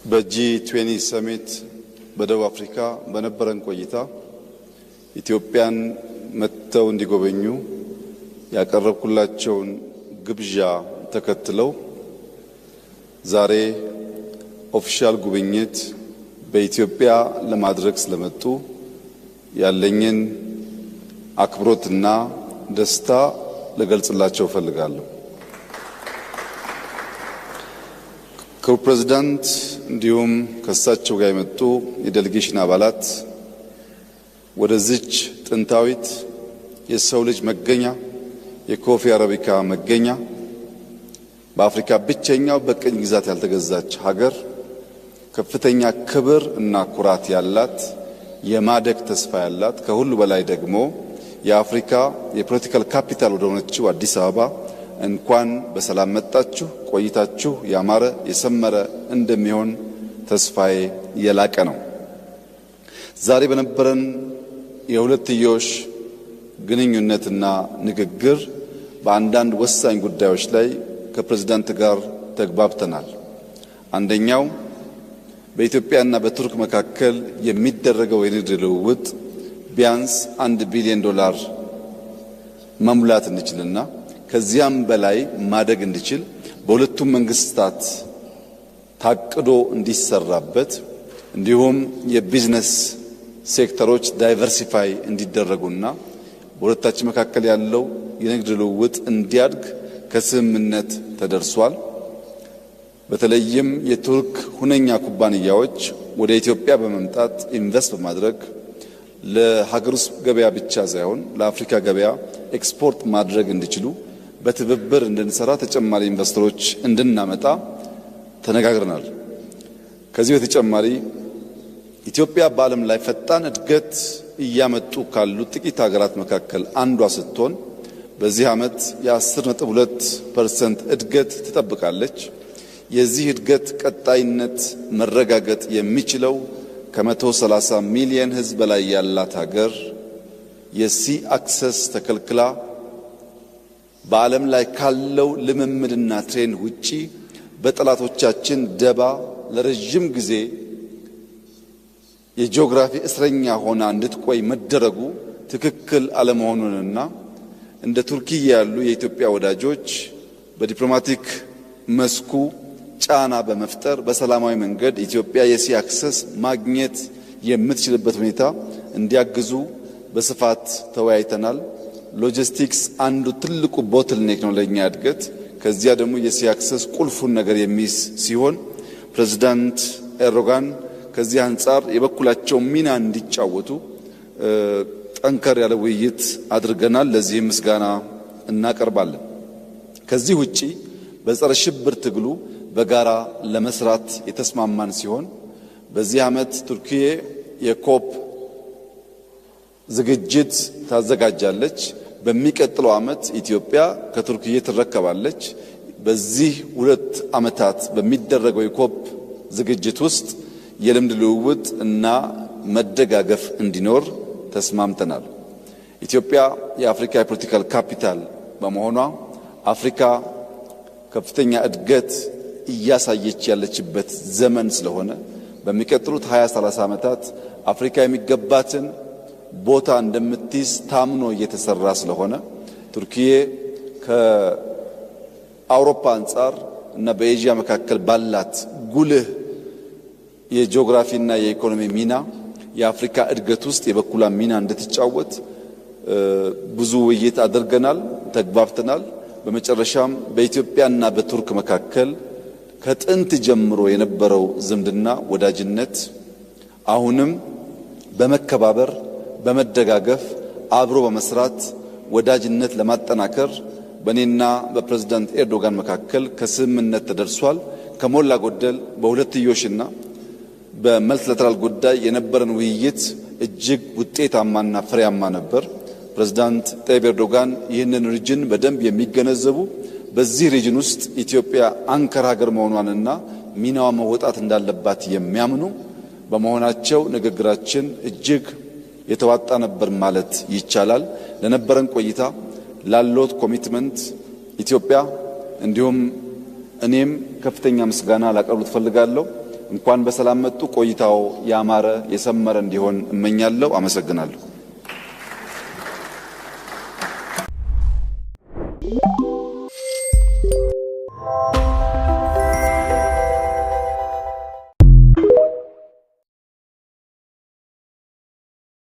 በጂ20 ሰሚት በደቡብ አፍሪካ በነበረን ቆይታ ኢትዮጵያን መጥተው እንዲጎበኙ ያቀረብኩላቸውን ግብዣ ተከትለው ዛሬ ኦፊሻል ጉብኝት በኢትዮጵያ ለማድረግ ስለመጡ ያለኝን አክብሮትና ደስታ ልገልጽላቸው ፈልጋለሁ። ክቡር ፕሬዝዳንት እንዲሁም ከሳቸው ጋር የመጡ የዴሌጌሽን አባላት ወደዚች ጥንታዊት የሰው ልጅ መገኛ የኮፊ አረቢካ መገኛ በአፍሪካ ብቸኛው በቅኝ ግዛት ያልተገዛች ሀገር ከፍተኛ ክብር እና ኩራት ያላት የማደግ ተስፋ ያላት ከሁሉ በላይ ደግሞ የአፍሪካ የፖለቲካል ካፒታል ወደ ሆነችው አዲስ አበባ እንኳን በሰላም መጣችሁ። ቆይታችሁ ያማረ የሰመረ እንደሚሆን ተስፋዬ የላቀ ነው። ዛሬ በነበረን የሁለትዮሽ ግንኙነትና ንግግር በአንዳንድ ወሳኝ ጉዳዮች ላይ ከፕሬዝዳንት ጋር ተግባብተናል። አንደኛው በኢትዮጵያና በቱርክ መካከል የሚደረገው የንግድ ልውውጥ ቢያንስ $1 ቢሊዮን መሙላት እንችልና ከዚያም በላይ ማደግ እንዲችል በሁለቱም መንግስታት ታቅዶ እንዲሰራበት እንዲሁም የቢዝነስ ሴክተሮች ዳይቨርሲፋይ እንዲደረጉና በሁለታችን መካከል ያለው የንግድ ልውውጥ እንዲያድግ ከስምምነት ተደርሷል። በተለይም የቱርክ ሁነኛ ኩባንያዎች ወደ ኢትዮጵያ በመምጣት ኢንቨስት በማድረግ ለሀገር ውስጥ ገበያ ብቻ ሳይሆን ለአፍሪካ ገበያ ኤክስፖርት ማድረግ እንዲችሉ በትብብር እንድንሰራ ተጨማሪ ኢንቨስተሮች እንድናመጣ ተነጋግረናል። ከዚህ በተጨማሪ ኢትዮጵያ በዓለም ላይ ፈጣን እድገት እያመጡ ካሉ ጥቂት ሀገራት መካከል አንዷ ስትሆን በዚህ ዓመት የ10.2% እድገት ትጠብቃለች። የዚህ እድገት ቀጣይነት መረጋገጥ የሚችለው ከ130 ሚሊዮን ሕዝብ በላይ ያላት ሀገር የሲ አክሰስ ተከልክላ በዓለም ላይ ካለው ልምምድና ትሬንድ ውጪ በጠላቶቻችን ደባ ለረጅም ጊዜ የጂኦግራፊ እስረኛ ሆና እንድትቆይ መደረጉ ትክክል አለመሆኑንና እንደ ቱርኪያ ያሉ የኢትዮጵያ ወዳጆች በዲፕሎማቲክ መስኩ ጫና በመፍጠር በሰላማዊ መንገድ ኢትዮጵያ የሲ አክሰስ ማግኘት የምትችልበት ሁኔታ እንዲያግዙ በስፋት ተወያይተናል። ሎጂስቲክስ አንዱ ትልቁ ቦትልኔክ ነው ለኛ እድገት። ከዚያ ደግሞ የሲ አክሰስ ቁልፉን ነገር የሚይዝ ሲሆን ፕሬዝዳንት ኤርዶጋን ከዚህ አንጻር የበኩላቸው ሚና እንዲጫወቱ ጠንከር ያለ ውይይት አድርገናል። ለዚህም ምስጋና እናቀርባለን። ከዚህ ውጪ በጸረ ሽብር ትግሉ በጋራ ለመስራት የተስማማን ሲሆን በዚህ ዓመት ቱርኪዬ የኮፕ ዝግጅት ታዘጋጃለች። በሚቀጥለው ዓመት ኢትዮጵያ ከቱርኪዬ ትረከባለች። በዚህ 2 ዓመታት በሚደረገው የኮፕ ዝግጅት ውስጥ የልምድ ልውውጥ እና መደጋገፍ እንዲኖር ተስማምተናል። ኢትዮጵያ የአፍሪካ የፖለቲካል ካፒታል በመሆኗ አፍሪካ ከፍተኛ እድገት እያሳየች ያለችበት ዘመን ስለሆነ በሚቀጥሉት 20-30 ዓመታት አፍሪካ የሚገባትን ቦታ እንደምትይዝ ታምኖ እየተሰራ ስለሆነ ቱርኪዬ ከአውሮፓ አንጻር እና በኤዥያ መካከል ባላት ጉልህ የጂኦግራፊና የኢኮኖሚ ሚና የአፍሪካ እድገት ውስጥ የበኩሏን ሚና እንድትጫወት ብዙ ውይይት አድርገናል፣ ተግባብተናል። በመጨረሻም በኢትዮጵያና በቱርክ መካከል ከጥንት ጀምሮ የነበረው ዝምድና ወዳጅነት አሁንም በመከባበር በመደጋገፍ አብሮ በመስራት ወዳጅነት ለማጠናከር በእኔና በፕሬዝዳንት ኤርዶጋን መካከል ከስምምነት ተደርሷል። ከሞላ ጎደል በሁለትዮሽና በመልቲላተራል ጉዳይ የነበረን ውይይት እጅግ ውጤታማና ፍሬያማ ነበር። ፕሬዝዳንት ጣይብ ኤርዶጋን ይህንን ሪጅን በደንብ የሚገነዘቡ በዚህ ሪጅን ውስጥ ኢትዮጵያ አንከር ሀገር መሆኗንና ሚናዋ መወጣት እንዳለባት የሚያምኑ በመሆናቸው ንግግራችን እጅግ የተዋጣ ነበር ማለት ይቻላል። ለነበረን ቆይታ ላሎት ኮሚትመንት ኢትዮጵያ እንዲሁም እኔም ከፍተኛ ምስጋና ላቀርብ ፈልጋለሁ። እንኳን በሰላም መጡ። ቆይታው ያማረ የሰመረ እንዲሆን እመኛለሁ። አመሰግናለሁ።